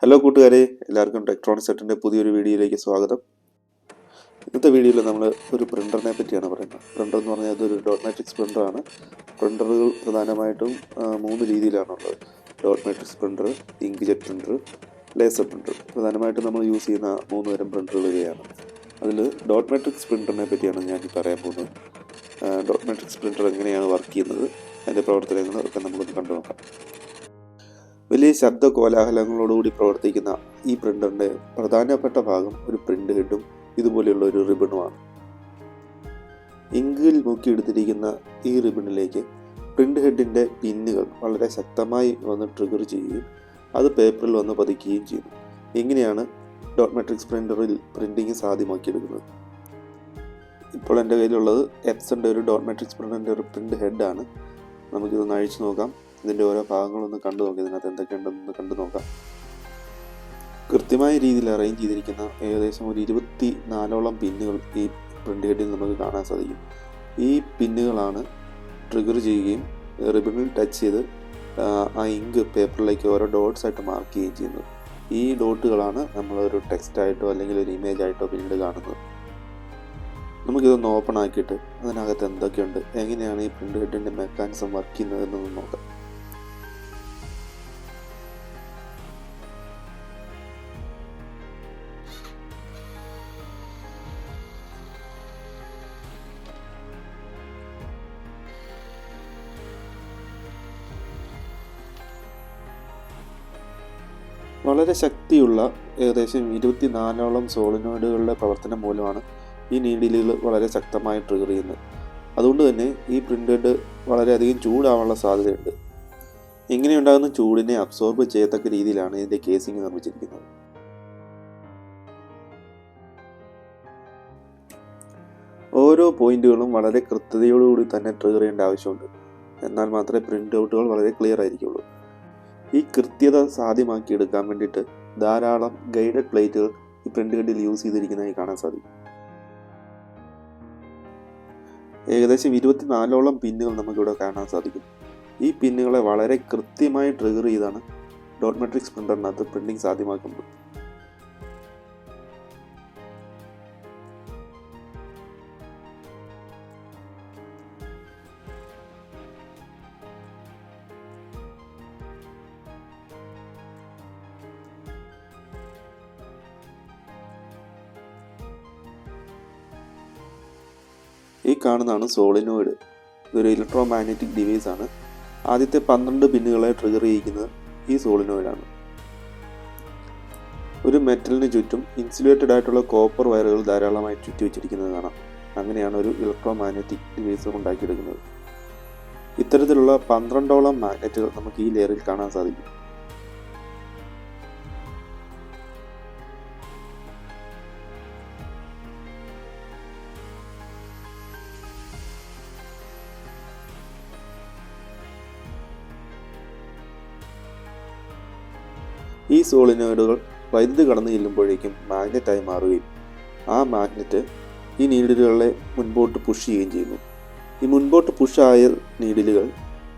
Hello കൂട്ടുകാരെ, എല്ലാവർക്കും ടെക്ട്രോണിക് സെറ്റിൻ്റെ പുതിയൊരു വീഡിയോയിലേക്ക് സ്വാഗതം. ഇന്നത്തെ വീഡിയോയിൽ നമ്മൾ ഒരു പ്രിൻ്ററിനെ പറ്റിയാണ് പറയുന്നത്. പ്രിൻ്റർ എന്ന് പറഞ്ഞാൽ അതൊരു ഡോട്ട് മാട്രിക്സ് പ്രിൻ്ററാണ്. പ്രിൻ്ററുകൾ പ്രധാനമായിട്ടും 3 രീതിയിലാണുള്ളത്: dot matrix printer, inkjet printer, laser printer. പ്രധാനമായിട്ടും നമ്മൾ യൂസ് ചെയ്യുന്ന 3 തരം പ്രിൻ്ററുകളാണ്. അതിൽ ഡോട്ട് മാട്രിക്സ് പ്രിൻ്ററിനെ പറ്റിയാണ് ഞാൻ പറയാൻ പോകുന്നത്. ഡോട്ട് മാട്രിക്സ് പ്രിൻ്റർ എങ്ങനെയാണ് വർക്ക് ചെയ്യുന്നത്, അതിൻ്റെ പ്രവർത്തനങ്ങളൊക്കെ നമുക്കൊന്ന് കണ്ടു നോക്കാം. വലിയ ശബ്ദ കോലാഹലങ്ങളോടുകൂടി പ്രവർത്തിക്കുന്ന ഈ പ്രിൻ്ററിൻ്റെ പ്രധാനപ്പെട്ട ഭാഗം ഒരു പ്രിൻ്റ് ഹെഡും ഇതുപോലെയുള്ള ഒരു റിബണുമാണ്. ഇങ്കിൽ മുക്കിയെടുത്തിരിക്കുന്ന ഈ റിബണിലേക്ക് പ്രിൻ്റ് ഹെഡിൻ്റെ പിന്നുകൾ വളരെ ശക്തമായി വന്ന് ട്രിഗർ ചെയ്യുകയും അത് പേപ്പറിൽ വന്ന് പതിക്കുകയും ചെയ്യുന്നു. ഇങ്ങനെയാണ് ഡോട്ട് മാട്രിക്സ് പ്രിൻ്ററിൽ പ്രിൻറ്റിങ് സാധ്യമാക്കിയെടുക്കുന്നത്. ഇപ്പോൾ എൻ്റെ കയ്യിലുള്ളത് എപ്സൻ്റെ ഒരു ഡോട്ട് മാട്രിക്സ് പ്രിൻ്ററിൻ്റെ ഒരു പ്രിൻ്റ് ഹെഡാണ്. നമുക്കിതൊന്ന് അഴിച്ചു നോക്കാം. ഇതിൻ്റെ ഓരോ ഭാഗങ്ങളൊന്ന് കണ്ടു നോക്കാം. ഇതിനകത്ത് എന്തൊക്കെയുണ്ടെന്ന് കണ്ടു നോക്കാം. കൃത്യമായ രീതിയിൽ അറേഞ്ച് ചെയ്തിരിക്കുന്ന ഏകദേശം ഒരു 24ഓളം പിന്നുകൾ ഈ പ്രിൻ്റ് ഹെഡിൽ നമുക്ക് കാണാൻ സാധിക്കും. ഈ പിന്നുകളാണ് ട്രിഗർ ചെയ്യുകയും റിബണിൽ ടച്ച് ചെയ്ത് ആ ഇങ്ക് പേപ്പറിലേക്ക് ഓരോ ഡോട്ട്സ് ആയിട്ട് മാർക്ക് ചെയ്യുകയും ചെയ്യുന്നത്. ഈ ഡോട്ടുകളാണ് നമ്മളൊരു ടെക്സ്റ്റായിട്ടോ അല്ലെങ്കിൽ ഒരു ഇമേജ് ആയിട്ടോ പിന്നീട് കാണുന്നത്. നമുക്കിതൊന്ന് ഓപ്പൺ ആക്കിയിട്ട് അതിനകത്ത് എന്തൊക്കെയുണ്ട്, എങ്ങനെയാണ് ഈ പ്രിൻ്റ് ഹെഡിൻ്റെ മെക്കാനിസം വർക്ക് ചെയ്യുന്നതെന്നൊന്ന് നോക്കാം. വളരെ ശക്തിയുള്ള ഏകദേശം 24ഓളം സോളിനോയിഡുകളുടെ പ്രവർത്തനം മൂലമാണ് ഈ നീഡിലുകൾ വളരെ ശക്തമായി ട്രിഗർ ചെയ്യുന്നത്. അതുകൊണ്ട് തന്നെ ഈ പ്രിൻ്റ് ഹെഡ് വളരെയധികം ചൂടാവാനുള്ള സാധ്യതയുണ്ട്. ഇങ്ങനെയുണ്ടാകുന്ന ചൂടിനെ അബ്സോർബ് ചെയ്യത്തക്ക രീതിയിലാണ് ഇതിൻ്റെ കേസിംഗ് നിർമ്മിച്ചിരിക്കുന്നത്. ഓരോ പോയിന്റുകളും വളരെ കൃത്യതയോടുകൂടി തന്നെ ട്രിഗർ ചെയ്യേണ്ട ആവശ്യമുണ്ട്. എന്നാൽ മാത്രമേ പ്രിൻ്റ് ഔട്ടുകൾ വളരെ ക്ലിയർ ആയിരിക്കുള്ളൂ. ഈ കൃത്യത സാധ്യമാക്കിയെടുക്കാൻ വേണ്ടിയിട്ട് ധാരാളം ഗൈഡഡ് പ്ലേറ്റുകൾ ഈ പ്രിൻ്റ് ഹെഡിൽ യൂസ് ചെയ്തിരിക്കുന്നതായി കാണാൻ സാധിക്കും. ഏകദേശം 24ഓളം പിന്നുകൾ നമുക്കിവിടെ കാണാൻ സാധിക്കും. ഈ പിന്നുകളെ വളരെ കൃത്യമായി ട്രിഗർ ചെയ്താണ് ഡോട്ട് മാട്രിക്സ് പ്രിൻ്ററിനകത്ത് പ്രിൻറ്റിങ് സാധ്യമാക്കുന്നത്. ഈ കാണുന്നതാണ് സോളിനോയിഡ്. ഇതൊരു ഇലക്ട്രോ മാഗ്നറ്റിക് ഡിവൈസ് ആണ്. ആദ്യത്തെ 12 പിന്നുകളെ ട്രിഗർ ചെയ്യിക്കുന്നത് ഈ സോളിനോയിഡാണ്. ഒരു മെറ്റലിന് ചുറ്റും ഇൻസുലേറ്റഡ് ആയിട്ടുള്ള കോപ്പർ വയറുകൾ ധാരാളമായി ചുറ്റി വെച്ചിരിക്കുന്നത് കാണാം. അങ്ങനെയാണ് ഒരു ഇലക്ട്രോ മാഗ്നറ്റിക് ഡിവൈസ് ഉണ്ടാക്കിയെടുക്കുന്നത്. ഇത്തരത്തിലുള്ള 12ഓളം മാഗ്നറ്റുകൾ നമുക്ക് ഈ ലെയറിൽ കാണാൻ സാധിക്കും. ഈ സോളിനോയിഡുകൾ വൈദ്യുതി കടന്നു ചെല്ലുമ്പോഴേക്കും മാഗ്നറ്റായി മാറുകയും ആ മാഗ്നറ്റ് ഈ നീഡിലുകളെ മുൻപോട്ട് പുഷ് ചെയ്യുകയും ചെയ്യുന്നു. ഈ മുൻപോട്ട് പുഷായ നീഡിലുകൾ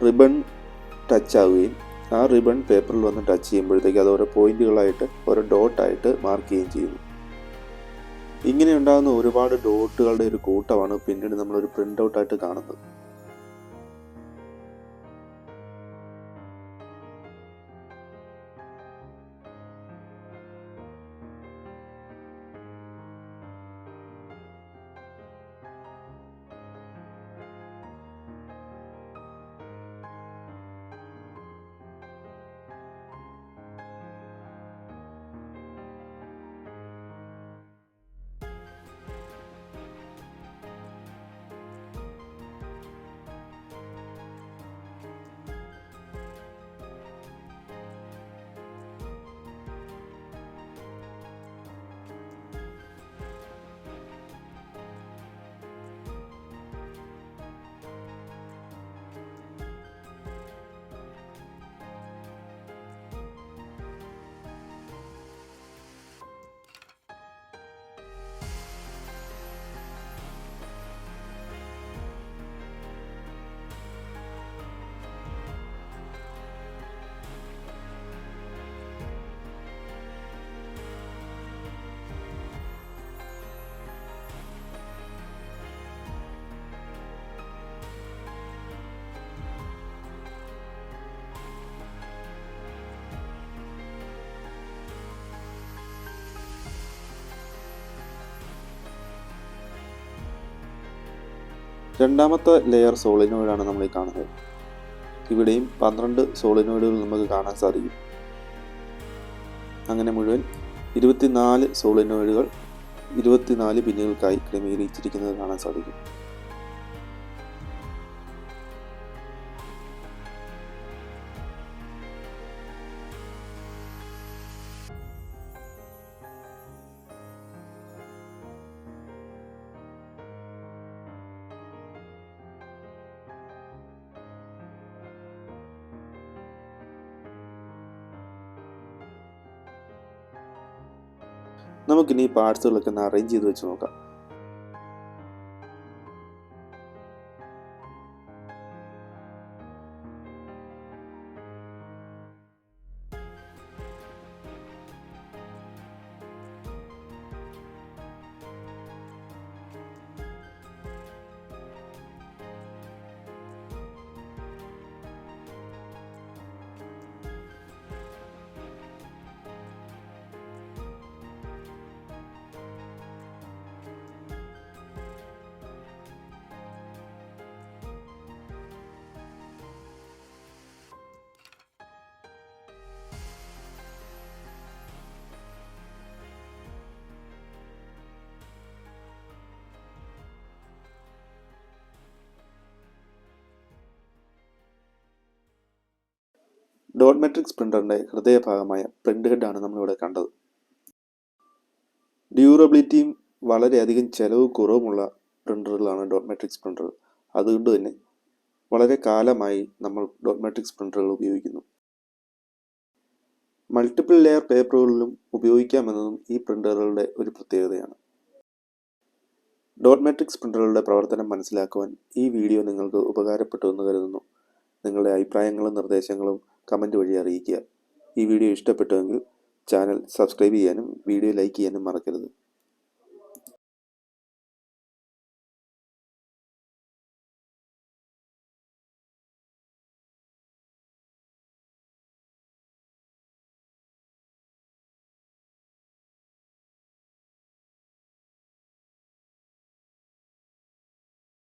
റിബൺ ടച്ച് ആവുകയും ആ റിബൺ പേപ്പറിൽ വന്ന് ടച്ച് ചെയ്യുമ്പോഴത്തേക്ക് അത് ഓരോ പോയിന്റുകളായിട്ട് ഓരോ ഡോട്ടായിട്ട് മാർക്ക് ചെയ്യുകയും ചെയ്യുന്നു. ഇങ്ങനെ ഉണ്ടാകുന്ന ഒരുപാട് ഡോട്ടുകളുടെ ഒരു കൂട്ടമാണ് പിന്നീട് നമ്മളൊരു പ്രിൻ്റ് ഔട്ടായിട്ട് കാണുന്നത്. രണ്ടാമത്തെ ലെയർ സോളിനോയിഡാണ് നമ്മൾ ഈ കാണുന്നത്. ഇവിടെയും 12 സോളിനോയിഡുകൾ നമുക്ക് കാണാൻ സാധിക്കും. അങ്ങനെ മുഴുവൻ 24 സോളിനോയിഡുകൾ 24 പിന്നുകൾക്കായി ക്രമീകരിച്ചിരിക്കുന്നത് കാണാൻ സാധിക്കും. നമുക്കിനി ഈ പാർട്സുകളൊക്കെ ഒന്ന് അറേഞ്ച് ചെയ്ത് വെച്ച് നോക്കാം. ഡോട്ട് മെട്രിക്സ് പ്രിൻ്ററിൻ്റെ ഹൃദയഭാഗമായ പ്രിൻ്റ് ഹെഡാണ് നമ്മളിവിടെ കണ്ടത്. ഡ്യൂറബിലിറ്റിയും വളരെയധികം ചെലവ് കുറവുമുള്ള പ്രിൻ്ററുകളാണ് ഡോട്ട് മെട്രിക്സ് പ്രിൻ്റർ. അതുകൊണ്ട് തന്നെ വളരെ കാലമായി നമ്മൾ ഡോട്ട് മെട്രിക്സ് പ്രിൻ്ററുകൾ ഉപയോഗിക്കുന്നു. മൾട്ടിപ്പിൾ ലെയർ പേപ്പറുകളിലും ഉപയോഗിക്കാമെന്നതും ഈ പ്രിൻ്ററുകളുടെ ഒരു പ്രത്യേകതയാണ്. ഡോട്ട് മെട്രിക്സ് പ്രിൻ്ററുകളുടെ പ്രവർത്തനം മനസ്സിലാക്കുവാൻ ഈ വീഡിയോ നിങ്ങൾക്ക് ഉപകാരപ്പെട്ടു എന്ന് കരുതുന്നു. നിങ്ങളുടെ അഭിപ്രായങ്ങളും നിർദ്ദേശങ്ങളും കമൻറ്റ് വഴി അറിയിക്കുക. ഈ വീഡിയോ ഇഷ്ടപ്പെട്ടുവെങ്കിൽ ചാനൽ സബ്സ്ക്രൈബ് ചെയ്യാനും വീഡിയോ ലൈക്ക് ചെയ്യാനും മറക്കരുത്.